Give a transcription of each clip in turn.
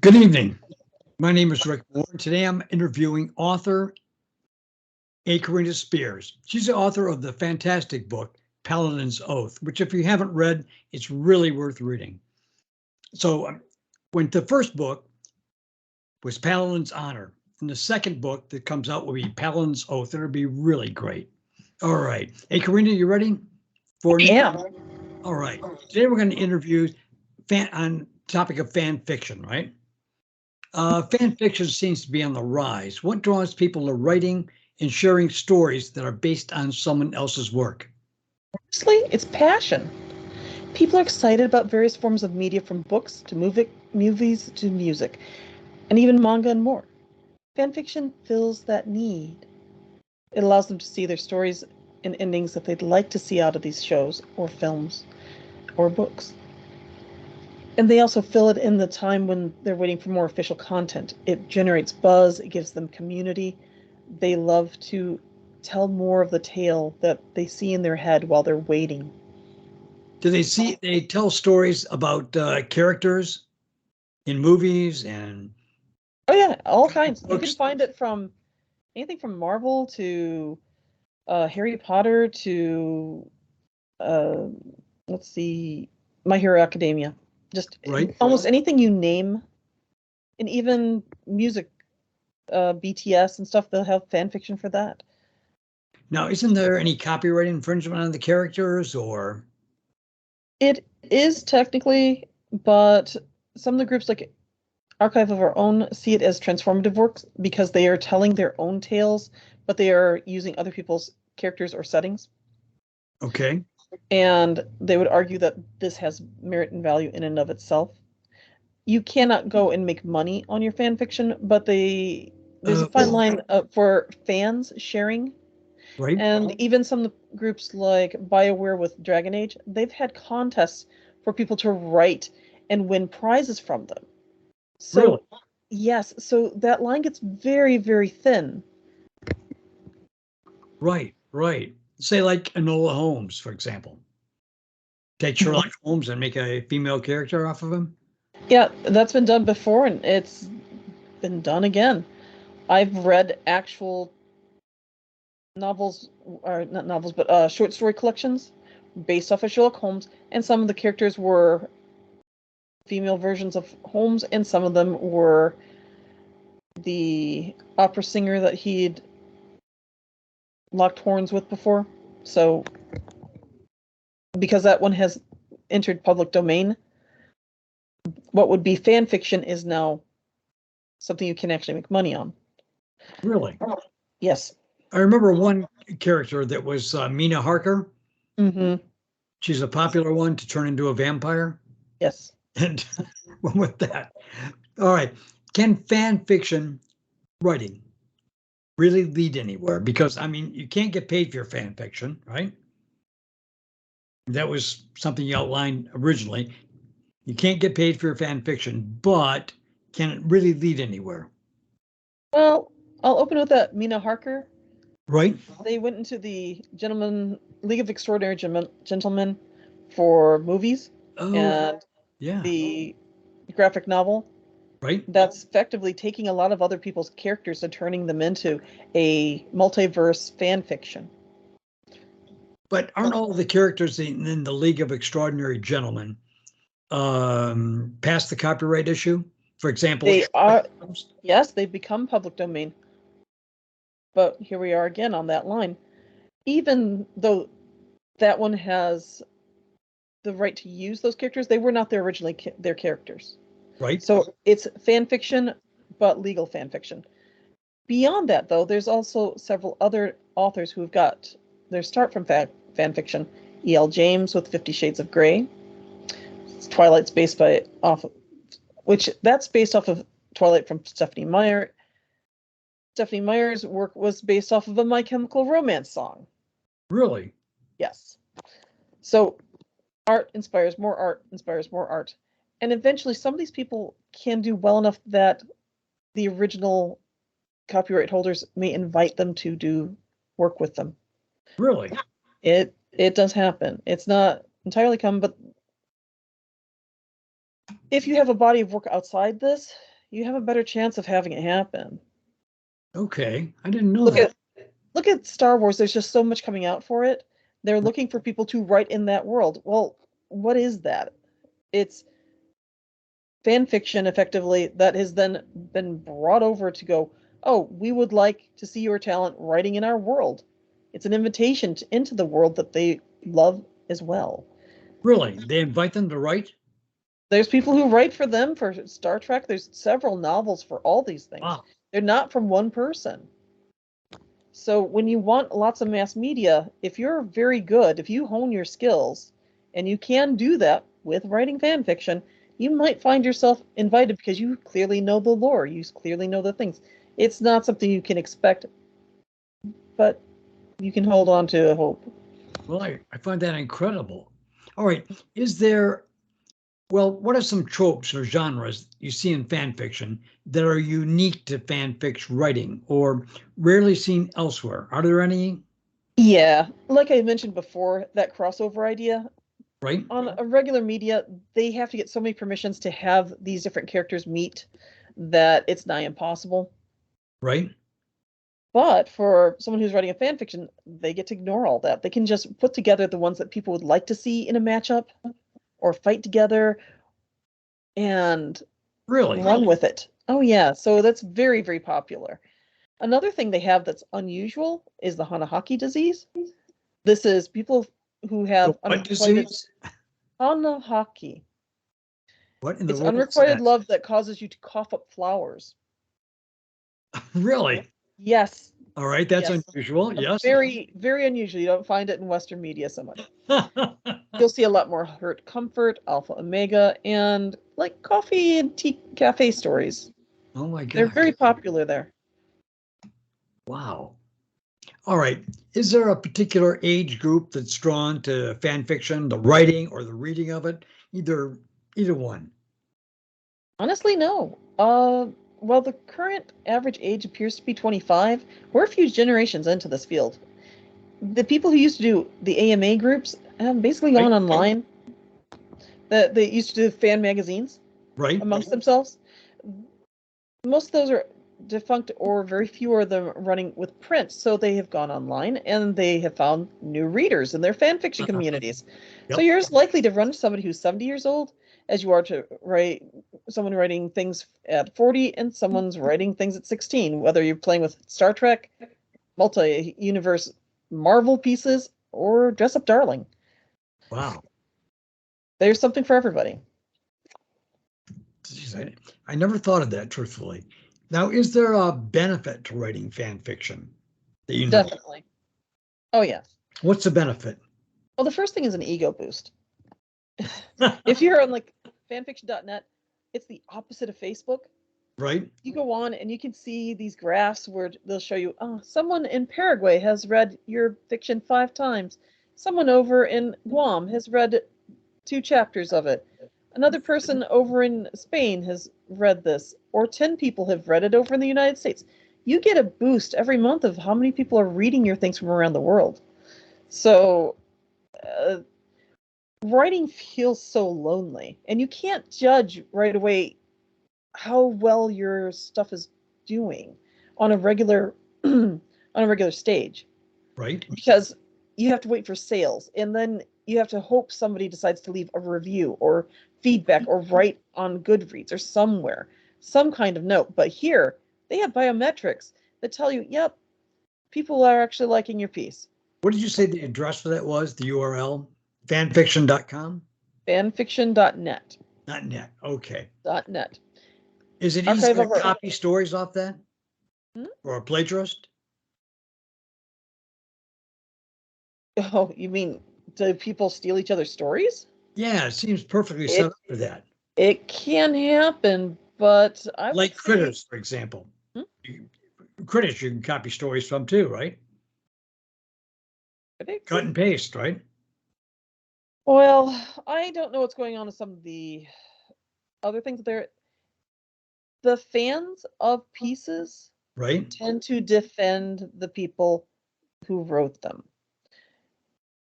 Good evening. My name is Rick Moore, and today I'm interviewing author Carina Spears. She's the author of the fantastic book, Paladin's Oath, which if you haven't read, it's really worth reading. So when the first book was Paladin's Honor, and the second book that comes out will be Paladin's Oath, and it'll be really great. All right. Hey, Carina, you ready? Yeah. All right. Today we're going to interview on topic of fan fiction, right? Fan fiction seems to be on the rise. What draws people to writing and sharing stories that are based on someone else's work? Honestly, it's passion. People are excited about various forms of media from books to movies to music, and even manga and more. Fan fiction fills that need. It allows them to see their stories and endings that they'd like to see out of these shows or films or books. And they also fill it in the time when they're waiting for more official content. It generates buzz, it gives them community. They love to tell more of the tale that they see in their head while they're waiting. Do they tell stories about characters in movies and Oh yeah, all kinds. You can books? find it from anything from Marvel to Harry Potter to uh, let's see, My Hero Academia. Just Right. almost anything you name, and even music, BTS and stuff. They'll have fan fiction for that. Now, isn't there any copyright infringement on the characters or? It is technically, but some of the groups like Archive of Our Own see it as transformative works because they are telling their own tales, but they are using other people's characters or settings. Okay. And they would argue that this has merit and value in and of itself. You cannot go and make money on your fan fiction, but there's a fine line for fans sharing. Right. And even some groups like BioWare with Dragon Age, they've had contests for people to write and win prizes from them. So, Really? yes, so that line gets very, very thin. Right. Say like Enola Holmes, for example. Take Sherlock Holmes and make a female character off of him. Yeah, that's been done before, and it's been done again. I've read actual novels, or not novels, but short story collections based off of Sherlock Holmes, and some of the characters were female versions of Holmes, and some of them were the opera singer that he'd locked horns with before. So, because that one has entered public domain, what would be fan fiction is now something you can actually make money on. Really? Yes. I remember one character that was Mina Harker. Mm-hmm. She's a popular one to turn into a vampire. Yes. And went with that. All right. Can fan fiction writing really lead anywhere? Because, I mean, you can't get paid for your fan fiction, right? That was something you outlined originally. You can't get paid for your fan fiction, but can it really lead anywhere? Well, I'll open with that Mina Harker. Right? They went into the League of Extraordinary Gentlemen for movies and yeah. the graphic novel. Right? That's effectively taking a lot of other people's characters and turning them into a multiverse fan fiction. But aren't all the characters in the League of Extraordinary Gentlemen past the copyright issue? For example, They are, yes, they've become public domain. But here we are again on that line. Even though that one has the right to use those characters, they were not originally their characters. Right. So it's fan fiction, but legal fan fiction. Beyond that, though, there's also several other authors who've got their start from fan fiction. E.L. James with 50 Shades of Grey. Twilight's based off of Twilight from Stephanie Meyer. Stephanie Meyer's work was based off of a My Chemical Romance song. Really? Yes. So art inspires more art, inspires more art. And eventually some of these people can do well enough that the original copyright holders may invite them to do work with them. Really? It does happen. It's not entirely common, but if you have a body of work outside this, you have a better chance of having it happen. Okay, I didn't know Look that. look at Star Wars. There's just so much coming out for it. They're looking for people to write in that world. Well, what is that? It's fan fiction, effectively, that has then been brought over to go, oh, we would like to see your talent writing in our world. It's an invitation into the world that they love as well. Really? They invite them to write? There's people who write for them for Star Trek. There's several novels for all these things. Wow. They're not from one person. So when you want lots of mass media, if you're very good, if you hone your skills, and you can do that with writing fan fiction, you might find yourself invited because you clearly know the lore, you clearly know the things. It's not something you can expect, but you can hold on to hope. Well, I find that incredible. All right. Is there, well, what are some tropes or genres you see in fan fiction that are unique to fan fiction writing or rarely seen elsewhere? Are there any? Yeah, like I mentioned before, that crossover idea, Right? on a regular media, they have to get so many permissions to have these different characters meet that it's nigh impossible. Right? But for someone who's writing a fan fiction, they get to ignore all that. They can just put together the ones that people would like to see in a matchup or fight together and Really? run with it. Oh yeah, so that's very, very popular. Another thing they have that's unusual is the Hanahaki disease. This is people who The have what unrequited disease? Hanahaki. What in the It's world is unrequited that? love that causes you to cough up flowers. Really? Yes, All right, that's yes. unusual. A Yes. very, very unusual. You don't find it in Western media so much. You'll see a lot more Hurt Comfort, Alpha Omega, and like coffee and tea cafe stories. Oh my They're gosh. very popular there. Wow. All right. Is there a particular age group that's drawn to fan fiction, the writing or the reading of it? Either one. Honestly, no. Well, the current average age appears to be 25. We're a few generations into this field. The people who used to do the AMA groups have basically Right? gone online. They used to do fan magazines Right? amongst themselves. Most of those are defunct, or very few are them running with print, so they have gone online and they have found new readers in their fan fiction communities. So Yep. you're as likely to run to somebody who's 70 years old as you are to write someone writing things at 40 and someone's writing things at 16, whether you're playing with Star Trek, multi-universe Marvel pieces, or dress up darling. Wow. There's something for everybody. Jeez, I never thought of that, truthfully. Now, is there a benefit to writing fan fiction that you know? Definitely. Oh yes. What's the benefit? Well, the first thing is an ego boost. If you're on like fanfiction.net, it's the opposite of Facebook. Right? You go on and you can see these graphs where they'll show you, oh, someone in Paraguay has read your fiction 5 times. Someone over in Guam has read 2 chapters of it. Another person over in Spain has read this, or 10 people have read it over in the United States. You get a boost every month of how many people are reading your things from around the world. So, uh, writing feels so lonely, and you can't judge right away how well your stuff is doing on a regular on a regular stage, Right? because you have to wait for sales, and then you have to hope somebody decides to leave a review or feedback or write on Goodreads or somewhere some kind of note. But here they have biometrics that tell you, yep, people are actually liking your piece. What did you say the address for that was? The URL? Fanfiction.com? Fanfiction.net. Not net. Okay. .net. Is it easy Archive to of our. copy stories off that Hmm? or a plagiarist? Oh, you mean, do people steal each other's stories? Yeah, it seems perfectly set It up for that. it can happen, but I would Like say, critters, for example. hmm? Critters you can copy stories from too, right? Critics? Cut and paste, right? Well, I don't know what's going on with some of the other things there. The fans of pieces Right? tend to defend the people who wrote them.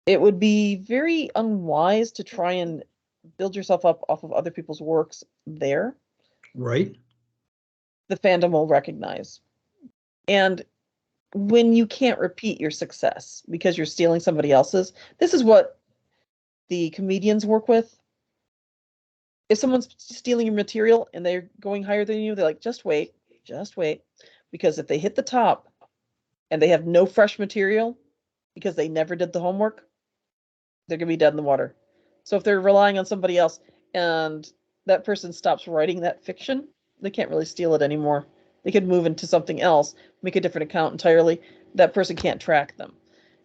It would be very unwise to try and build yourself up off of other people's works there. Right? the fandom will recognize. And when you can't repeat your success because you're stealing somebody else's, this is what the comedians work with. If someone's stealing your material and they're going higher than you, they're like, just wait. Because if they hit the top and they have no fresh material because they never did the homework, they're going to be dead in the water. So if they're relying on somebody else and that person stops writing that fiction, they can't really steal it anymore. They could move into something else, make a different account entirely. That person can't track them.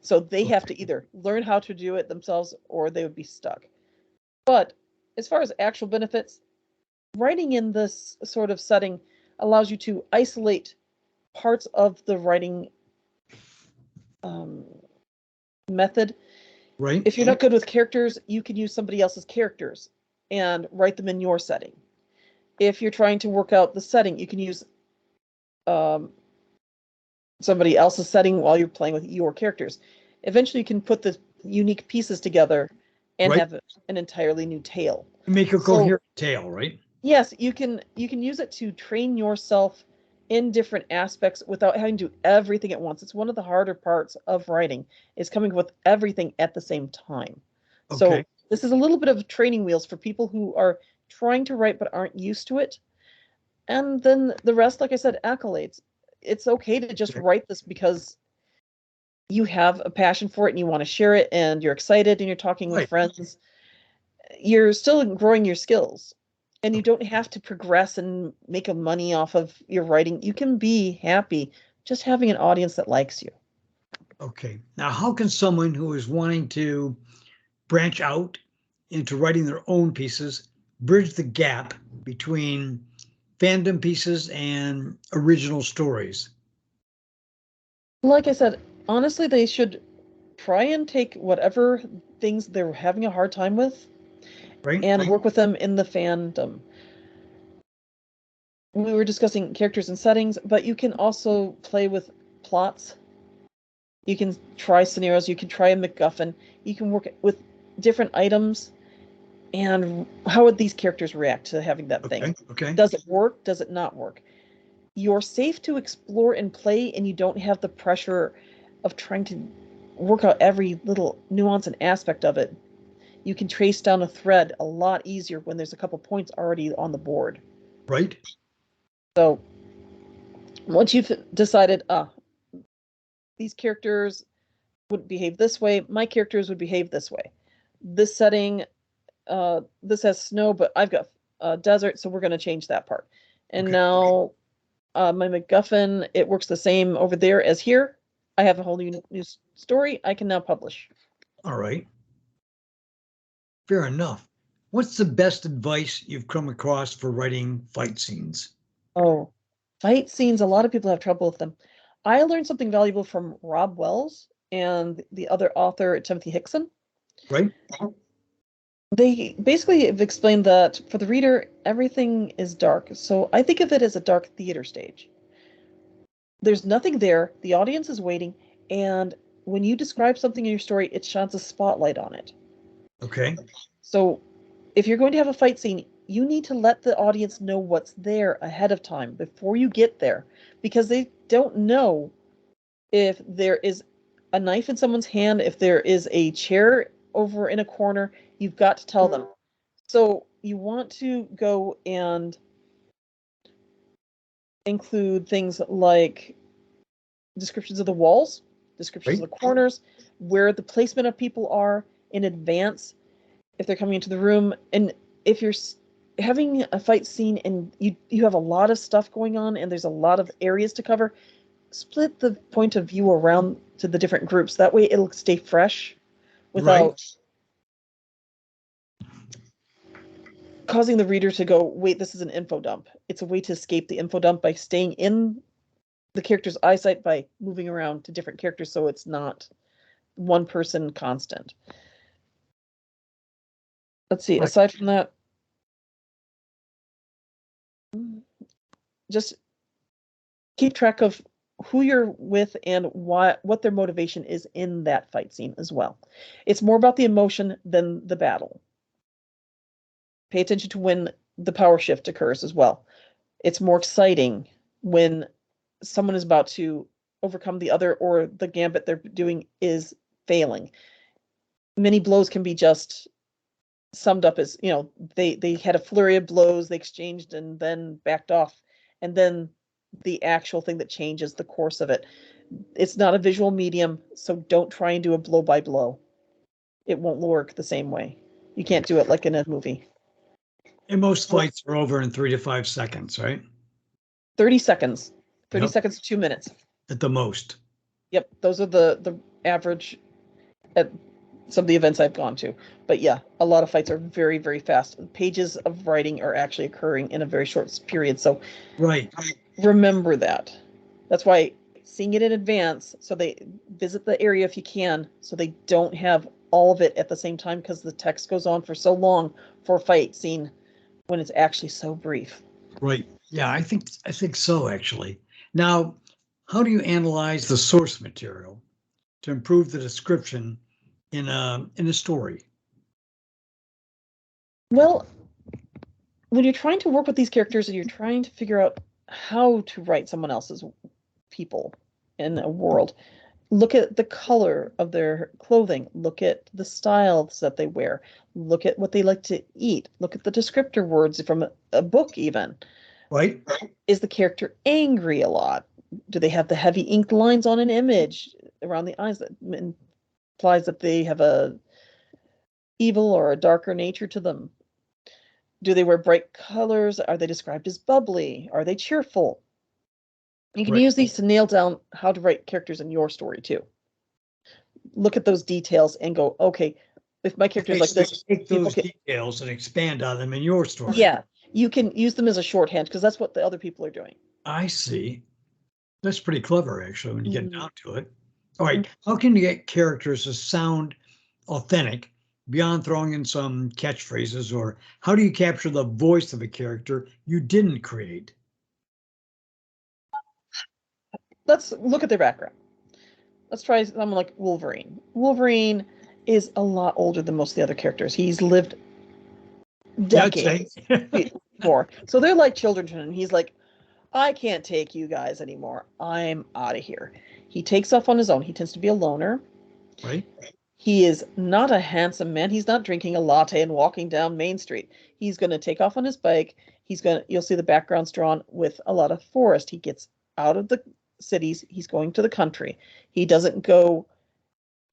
So they have to either learn how to do it themselves or they would be stuck. But as far as actual benefits, writing in this sort of setting allows you to isolate parts of the writing method. Right. If you're not good with characters, you can use somebody else's characters and write them in your setting. If you're trying to work out the setting, you can use somebody else's setting while you're playing with your characters. Eventually, you can put the unique pieces together and have an entirely new tale. Make a coherent tale, right? Yes, you can use it to train yourself in different aspects without having to do everything at once. It's one of the harder parts of writing, is coming up with everything at the same time. So this is a little bit of training wheels for people who are trying to write but aren't used to it. And then the rest, like I said, accolades. It's okay to just write this because you have a passion for it and you want to share it and you're excited and you're talking with friends. You're still growing your skills. And you don't have to progress and make a money off of your writing. You can be happy just having an audience that likes you. Okay. Now, how can someone who is wanting to branch out into writing their own pieces bridge the gap between fandom pieces and original stories? Like I said, honestly, they should try and take whatever things they're having a hard time with and work with them in the fandom. We were discussing characters and settings, but you can also play with plots. You can try scenarios. You can try a MacGuffin. You can work with different items. And how would these characters react to having that thing? Does it work? Does it not work? You're safe to explore and play, and you don't have the pressure of trying to work out every little nuance and aspect of it. You can trace down a thread a lot easier when there's a couple points already on the board. Right. So once you've decided, these characters would behave this way, my characters would behave this way. This setting, this has snow, but I've got desert, so we're going to change that part. And now my MacGuffin, it works the same over there as here. I have a whole new story I can now publish. All right. Fair enough. What's the best advice you've come across for writing fight scenes? Oh, fight scenes, a lot of people have trouble with them. I learned something valuable from Rob Wells and the other author, Timothy Hickson. Right. They basically have explained that for the reader, everything is dark. So I think of it as a dark theater stage. There's nothing there. The audience is waiting. And when you describe something in your story, it shines a spotlight on it. Okay. So if you're going to have a fight scene, you need to let the audience know what's there ahead of time before you get there, because they don't know if there is a knife in someone's hand, if there is a chair over in a corner. You've got to tell them. So you want to go and include things like descriptions of the walls, descriptions of the corners, where the placement of people are in advance, if they're coming into the room. And if you're having a fight scene and you have a lot of stuff going on and there's a lot of areas to cover, split the point of view around to the different groups. That way it'll stay fresh without causing the reader to go, wait, this is an info dump. It's a way to escape the info dump by staying in the character's eyesight by moving around to different characters, so it's not one person constant. Let's see, aside from that, just keep track of who you're with and what their motivation is in that fight scene as well. It's more about the emotion than the battle. Pay attention to when the power shift occurs as well. It's more exciting when someone is about to overcome the other, or the gambit they're doing is failing. Many blows can be just summed up as, they had a flurry of blows, they exchanged and then backed off, and then the actual thing that changes the course of it. It's not a visual medium, so don't try and do a blow by blow. It won't work the same way. You can't do it like in a movie. And most fights are over in 3 to 5 seconds, right? 30 seconds. 30 Yep. seconds to 2 minutes. At the most. Yep, those are the average at some of the events I've gone to. But yeah, a lot of fights are very, very fast. Pages of writing are actually occurring in a very short period. So right. Remember that. That's why seeing it in advance, so they visit the area if you can, so they don't have all of it at the same time, because the text goes on for so long for a fight scene when it's actually so brief. Right. Yeah, I think so, actually. Now, how do you analyze the source material to improve the description in a story? Well, when you're trying to work with these characters and you're trying to figure out how to write someone else's people in a world, look at the color of their clothing, look at the styles that they wear, look at what they like to eat, look at the descriptor words from a book even. Right. Is the character angry a lot? Do they have the heavy inked lines on an image around the eyes that implies that they have a evil or a darker nature to them? Do they wear bright colors? Are they described as bubbly? Are they cheerful? You can use these to nail down how to write characters in your story too. Look at those details and go, okay, if my character is like this, take those details and expand on them in your story. Yeah, you can use them as a shorthand, because that's what the other people are doing. I see. That's pretty clever, actually, when you get down to it. All right. How can you get characters to sound authentic beyond throwing in some catchphrases, or how do you capture the voice of a character you didn't create? Let's look at their background. Let's try someone like Wolverine. Wolverine is a lot older than most of the other characters. He's lived decades more. So they're like children to him. He's like, I can't take you guys anymore. I'm out of here. He takes off on his own. He tends to be a loner. Right. He is not a handsome man. He's not drinking a latte and walking down Main Street. He's going to take off on his bike. You'll see the backgrounds drawn with a lot of forest. He gets out of the cities. He's going to the country. He doesn't go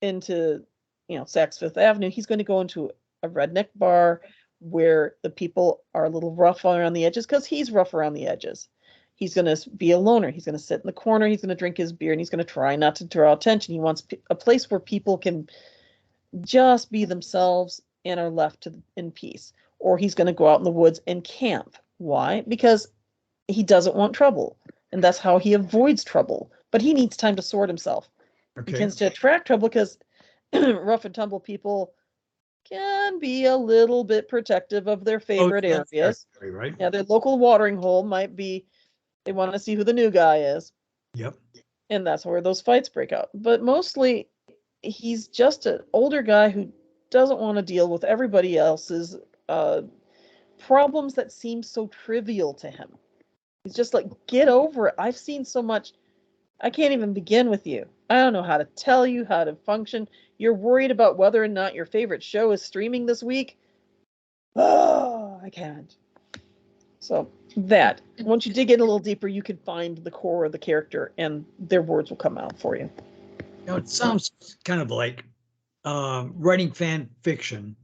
into, Saks Fifth Avenue. He's going to go into a redneck bar where the people are a little rough around the edges, because he's rough around the edges. He's going to be a loner. He's going to sit in the corner. He's going to drink his beer, and he's going to try not to draw attention. He wants a place where people can just be themselves and are left in peace. Or he's going to go out in the woods and camp. Why? Because he doesn't want trouble, and that's how he avoids trouble. But he needs time to sort himself. Okay. He tends to attract trouble because rough and tumble people can be a little bit protective of their favorite areas. Right. Yeah, their local watering hole might be, they want to see who the new guy is. Yep. And that's where those fights break out. But mostly, he's just an older guy who doesn't want to deal with everybody else's problems that seem so trivial to him. He's just like, get over it. I've seen so much. I can't even begin with you. I don't know how to tell you how to function. You're worried about whether or not your favorite show is streaming this week. Oh, I can't. So that, once you dig in a little deeper, you can find the core of the character and their words will come out for you. Now, it sounds kind of like writing fan fiction